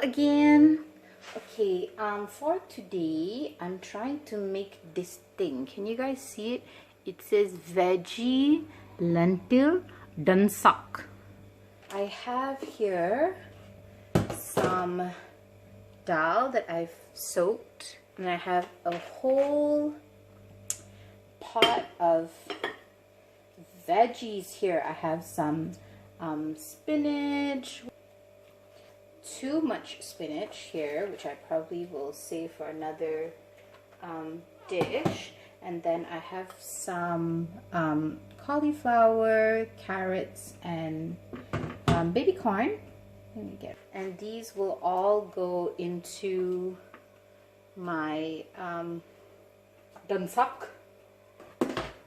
again. Okay, for today I'm trying to make this thing. Can you guys see it? It says veggie lentil Dhansak. I have here some dal that I've soaked, and I have a whole pot of veggies here. I have some spinach, too much spinach here, which I probably will save for another dish. And then I have some cauliflower, carrots, and baby corn. Let me get. And these will all go into my Dhansak.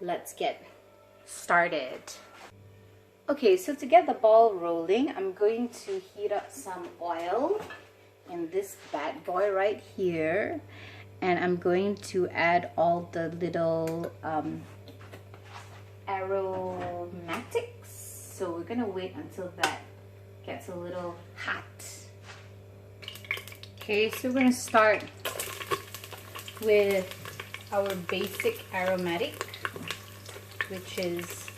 Let's get started. Okay, so to get the ball rolling, I'm going to heat up some oil in this bad boy right here, and I'm going to add all the little aromatics. So we're gonna wait until that gets a little hot. Okay, so we're gonna start with our basic aromatic, which is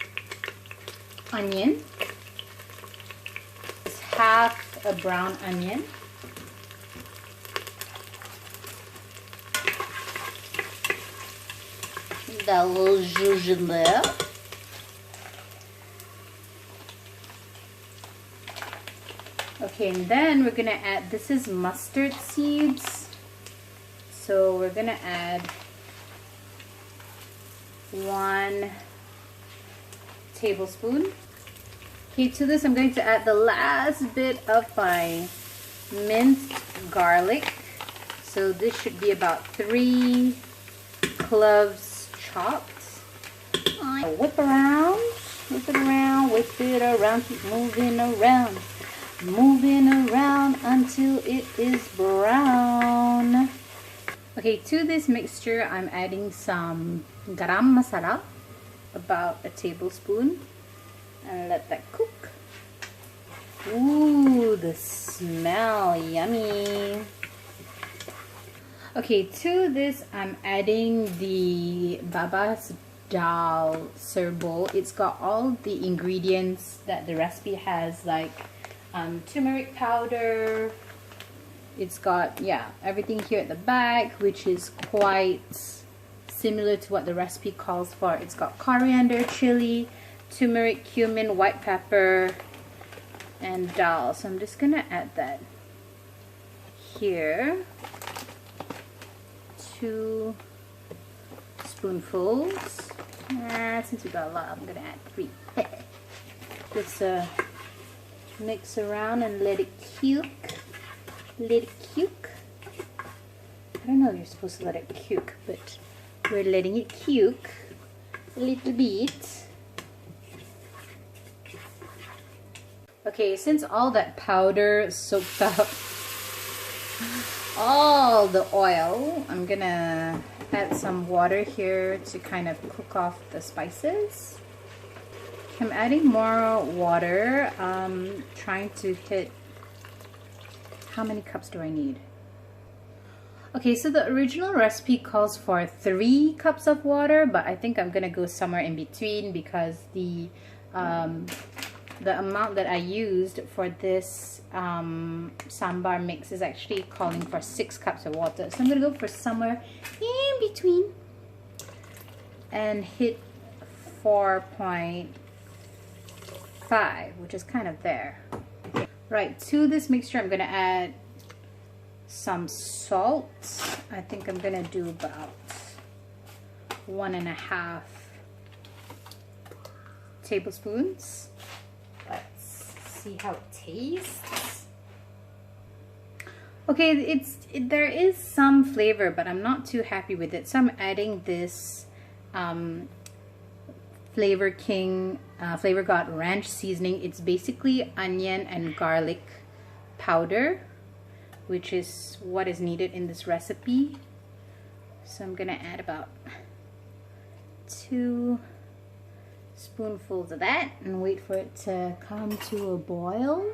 onion. It's half a brown onion. Dhal. Okay, and then we're gonna add, this is mustard seeds. So we're gonna add 1 tablespoon. Okay, to this I'm going to add the last bit of my minced garlic. So this should be about 3 cloves chopped. Whip it around, keep moving around until it is brown. Okay, to this mixture I'm adding some garam masala, about a tablespoon, and let that cook. Ooh, the smell, yummy. Okay, to this I'm adding the Baba's Dhal bowl. It's got all the ingredients that the recipe has, like turmeric powder. It's got, yeah, everything here at the back, which is quite similar to what the recipe calls for. It's got coriander, chili, turmeric, cumin, white pepper, and dal. So I'm just gonna add that here. 2 spoonfuls. Since we got a lot, I'm gonna add 3. Just mix around and let it cook. Let it cook. I don't know if you're supposed to let it cook, but we're letting it cook a little bit. Okay, since all that powder soaked up all the oil, I'm gonna add some water here to kind of cook off the spices. I'm adding more water, trying to hit, how many cups do I need? Okay, so the original recipe calls for 3 cups of water, but I think I'm gonna go somewhere in between because the amount that I used for this sambar mix is actually calling for 6 cups of water. So I'm gonna go for somewhere in between and hit 4.5, which is kind of there. Right, to this mixture I'm gonna add some salt. I think I'm gonna do about 1.5 tablespoons. Let's see how it tastes. Okay, there is some flavor, but I'm not too happy with it. So I'm adding this Flavor God ranch seasoning. It's basically onion and garlic powder, which is what is needed in this recipe. So I'm gonna add about 2 spoonfuls of that and wait for it to come to a boil.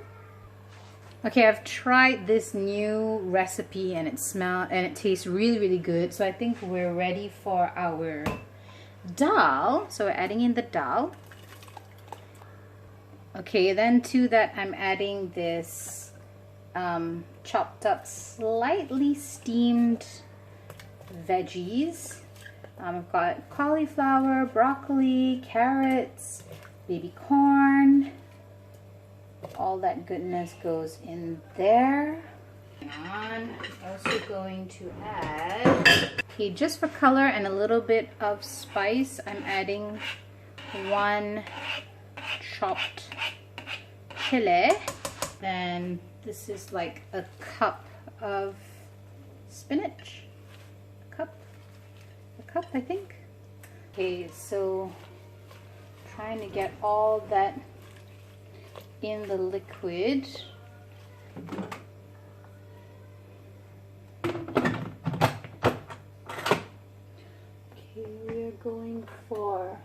Okay, I've tried this new recipe and it tastes really good. So I think we're ready for our dal. So we're adding in the dal. Okay, then to that I'm adding this chopped up, slightly steamed veggies. I've got cauliflower, broccoli, carrots, baby corn. All that goodness goes in there. And I'm also going to add, okay, just for color and a little bit of spice, I'm adding 1 chopped chili. Then this is like a cup of spinach. A cup, I think. Okay, so trying to get all that in the liquid. Okay, we're going for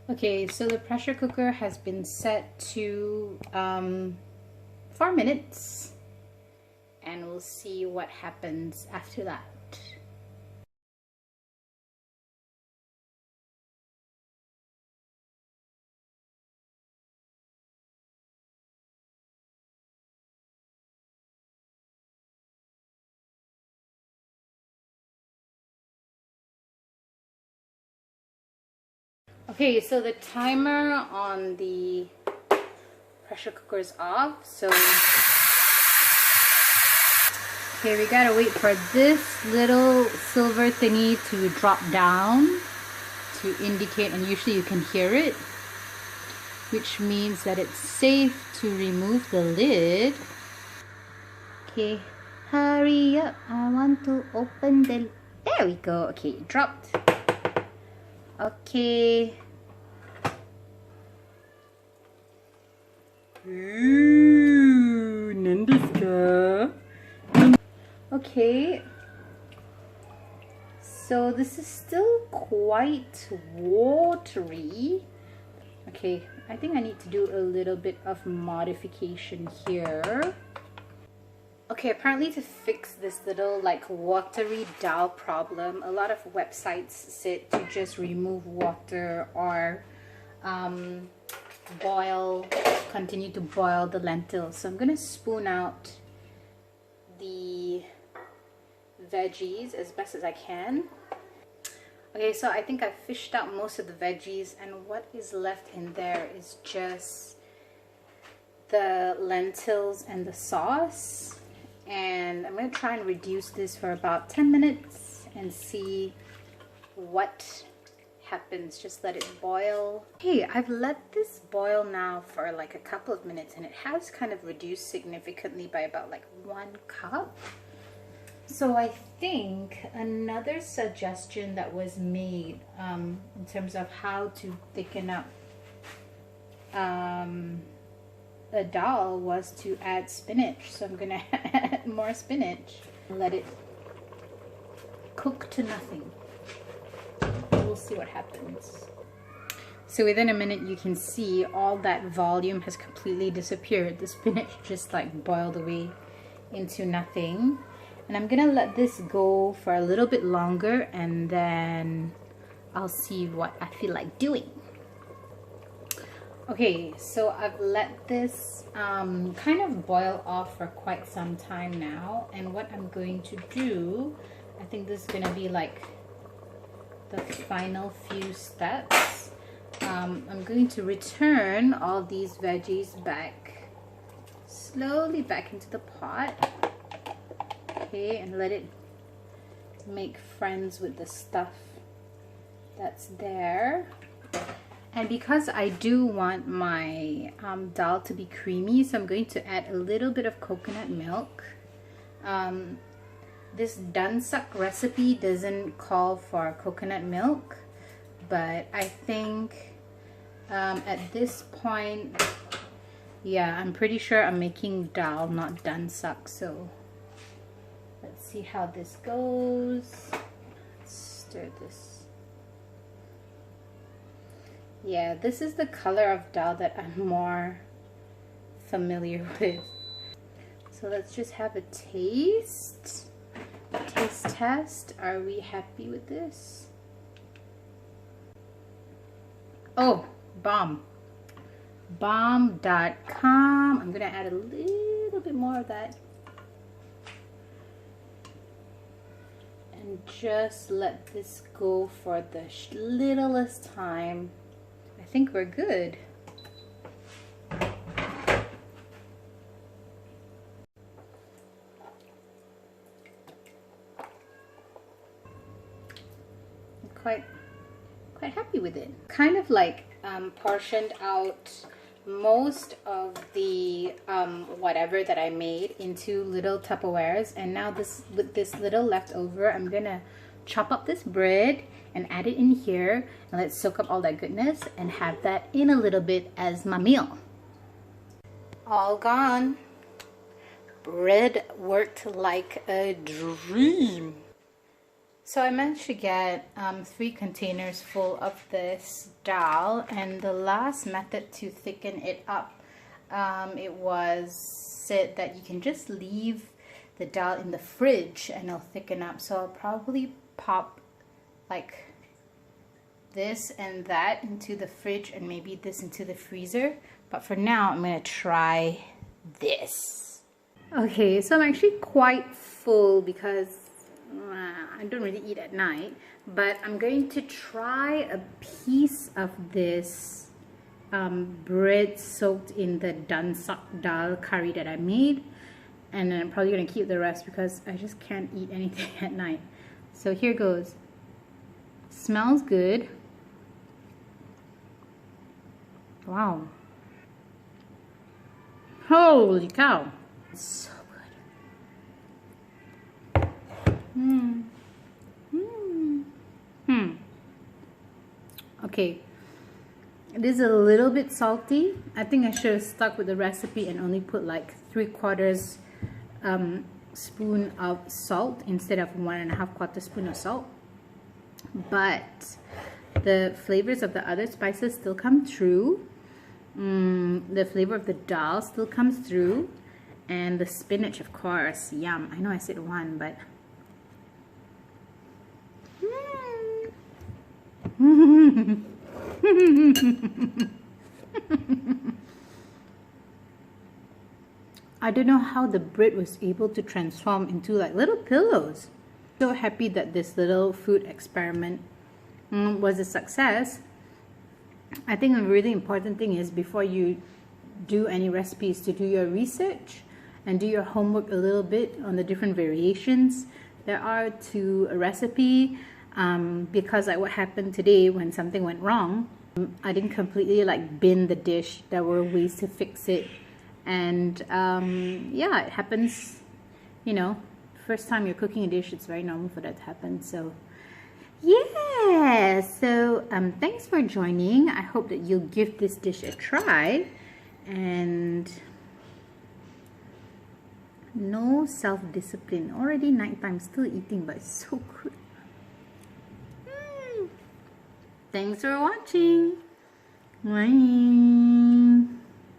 okay, so the pressure cooker has been set to 4 minutes, and we'll see what happens after that. Okay, so the timer on the pressure cooker is off. So okay, we gotta wait for this little silver thingy to drop down to indicate, and usually you can hear it, which means that it's safe to remove the lid. Okay, hurry up, I want to open the, there we go. Okay, it dropped. Okay. Ooh, nandesu ka? Okay. So this is still quite watery. Okay, I think I need to do a little bit of modification here. Okay, apparently to fix this little like watery dal problem, a lot of websites said to just remove water or continue to boil the lentils. So I'm gonna spoon out the veggies as best as I can. Okay, so I think I've fished out most of the veggies, and what is left in there is just the lentils and the sauce. And I'm going to try and reduce this for about 10 minutes and see what happens. Just let it boil. Okay, I've let this boil now for like a couple of minutes, and it has kind of reduced significantly by about like 1 cup. So I think another suggestion that was made in terms of how to thicken up a dal was to add spinach. So I'm gonna add more spinach and let it cook to nothing. We'll see what happens. So within a minute you can see all that volume has completely disappeared. The spinach just like boiled away into nothing. And I'm gonna let this go for a little bit longer, and then I'll see what I feel like doing. Okay, so I've let this kind of boil off for quite some time now, and what I'm going to do, I think this is going to be like the final few steps. I'm going to return all these veggies back, slowly back into the pot, okay, and let it make friends with the stuff that's there. And because I do want my dal to be creamy, so I'm going to add a little bit of coconut milk. This Dhansak recipe doesn't call for coconut milk, but I think at this point, yeah, I'm pretty sure I'm making dal, not Dhansak. So let's see how this goes. Let's stir this. Yeah, this is the color of dal that I'm more familiar with. So let's just have a taste. Taste test. Are we happy with this? Oh, bomb. Bomb.com. I'm gonna add a little bit more of that. And just let this go for the littlest time. I think we're good. Quite happy with it. Kind of like portioned out most of the whatever that I made into little Tupperwares, and now with this little leftover, I'm gonna chop up this bread and add it in here and let's soak up all that goodness and have that in a little bit as my meal. All gone. Bread worked like a dream. So I managed to get 3 containers full of this dal, and the last method to thicken it up, it was said that you can just leave the dal in the fridge and it'll thicken up. So I'll probably pop like this and that into the fridge and maybe this into the freezer. But for now, I'm gonna try this. Okay, so I'm actually quite full because I don't really eat at night, but I'm going to try a piece of this bread soaked in the Dhansak dal curry that I made, and then I'm probably going to keep the rest because I just can't eat anything at night. So here goes. Smells good. Wow. Holy cow. It's so good. Okay, it is a little bit salty. I think I should have stuck with the recipe and only put like 3/4 spoon of salt instead of 1.25 spoon of salt. But the flavors of the other spices still come through. The flavor of the dal still comes through, and the spinach, of course. Yum. I know I said one, but I don't know how the bread was able to transform into like little pillows. So happy that this little food experiment was a success. I think a really important thing is before you do any recipes to do your research and do your homework a little bit on the different variations there are to a recipe. Because like what happened today when something went wrong, I didn't completely like bin the dish. There were ways to fix it, and yeah, it happens, you know, first time you're cooking a dish, it's very normal for that to happen. So yeah, so thanks for joining. I hope that you'll give this dish a try, and no self-discipline. Already nighttime, still eating, but it's so good. Thanks for watching. Bye.